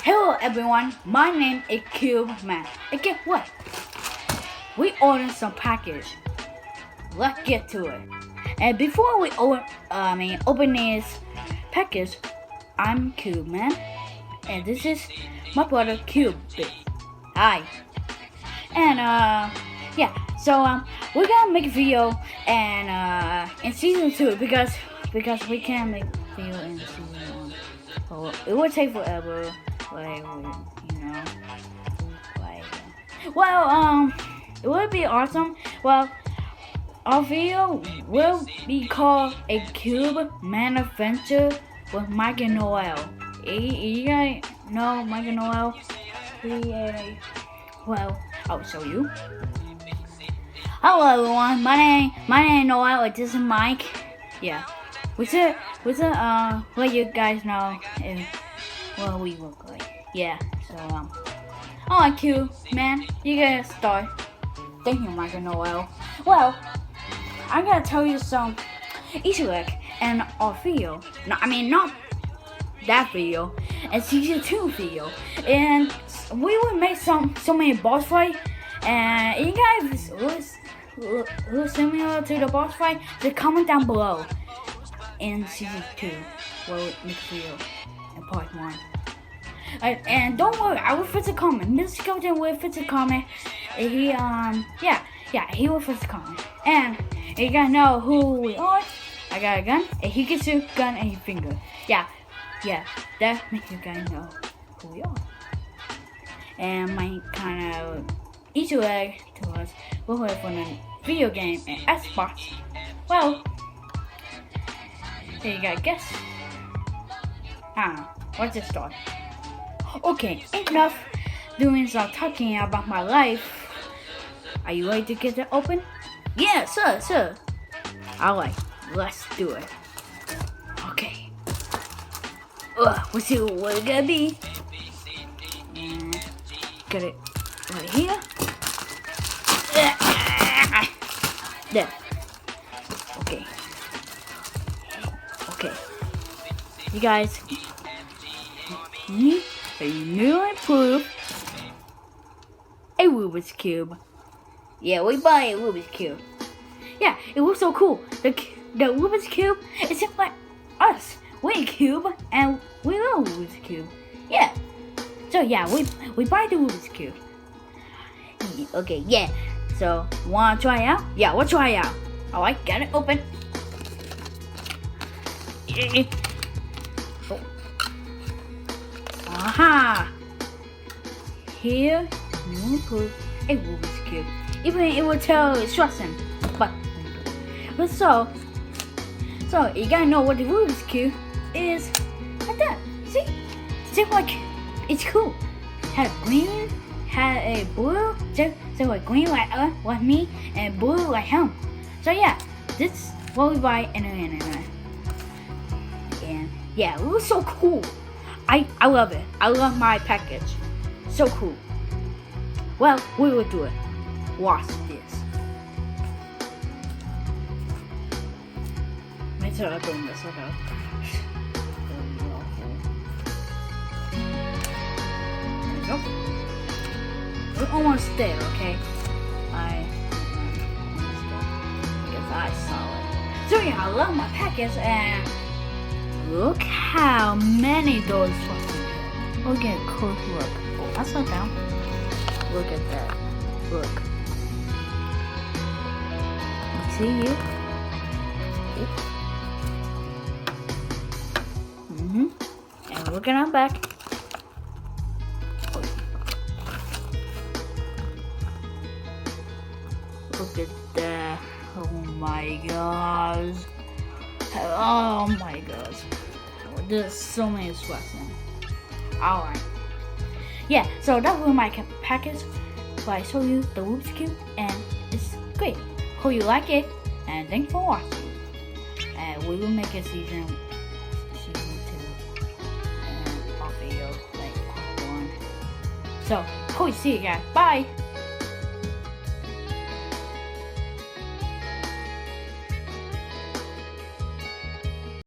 Hello everyone, my name is Cube Man. And guess what? We ordered some package. Let's get to it. And before we open this package, I'm Cube Man, and this is my brother Cube. Hi. And yeah, so we're gonna make a video and in season 2 because we can't make video in season 1. So it would take forever. It would be awesome. Well, our video will be called A Cube Man Adventure with Mike and Noel. You guys know Mike and Noel? Well, I'll show you. Hello everyone, my name is Noel, and this is Mike. Yeah. Let you guys know what we look like. Yeah, so I like you, man. You gotta start. Thank you, Mike and Noel. Well, I'm gonna tell you some Easter egg in our video. No, I mean not that video, and season 2 video. And we will make so many boss fight, and you guys who's similar to the boss fight, just comment down below. In season 2, we'll make a video in part 1. And don't worry, I will fix a comment. Mr. Skeleton will fix a comment. He he will fix a comment. And you gotta know who we are. I got a gun, and he gets a gun and his finger. Yeah, that makes you guys know who we are. And my kind of Easter egg to us, we'll wait for the video game and Xbox. Well, here you gotta guess. What's the start? Okay, enough doing some talking about my life. Are you ready to get it open? Yeah, sir. Alright, let's do it. Okay. We'll see what it's gonna be. And get it right here. There. Okay. You guys need a new improved a Rubik's Cube. Yeah, we buy a Rubik's Cube. Yeah, it was so cool. The Rubik's Cube is just like us. We're a cube and we love Rubik's Cube. Yeah. So yeah, we buy the Rubik's Cube. Okay, yeah. So wanna try out? Yeah, we'll try out. Alright, get it open. Aha! Here you put a Rubik's Cube. Even it will tell instruction. But so you gotta know what the Rubik's Cube is like that. See? Just like it's cool. Had a green, had a blue, just like green like me and blue like him. So yeah, this is what we buy in the internet. And yeah, it was so cool. I love it. I love my package. So cool. Well, we will do it. Watch this. Make sure I bring this up. There we go. We're almost there, okay? Because I saw it. So yeah, I love my package, and look how many doors fucking. Look at a close look. Oh, I saw down. Look at that. Look. See you? And look at our back. Look at that. Oh my gosh. Oh my gosh. There's so many sweats in. Alright. Yeah, so that was my package. So I showed you the Rubik's Cube, and it's great. Hope you like it, and thanks for watching. And we will make a season 2 and our video like part 1. So hope you see you guys. Bye.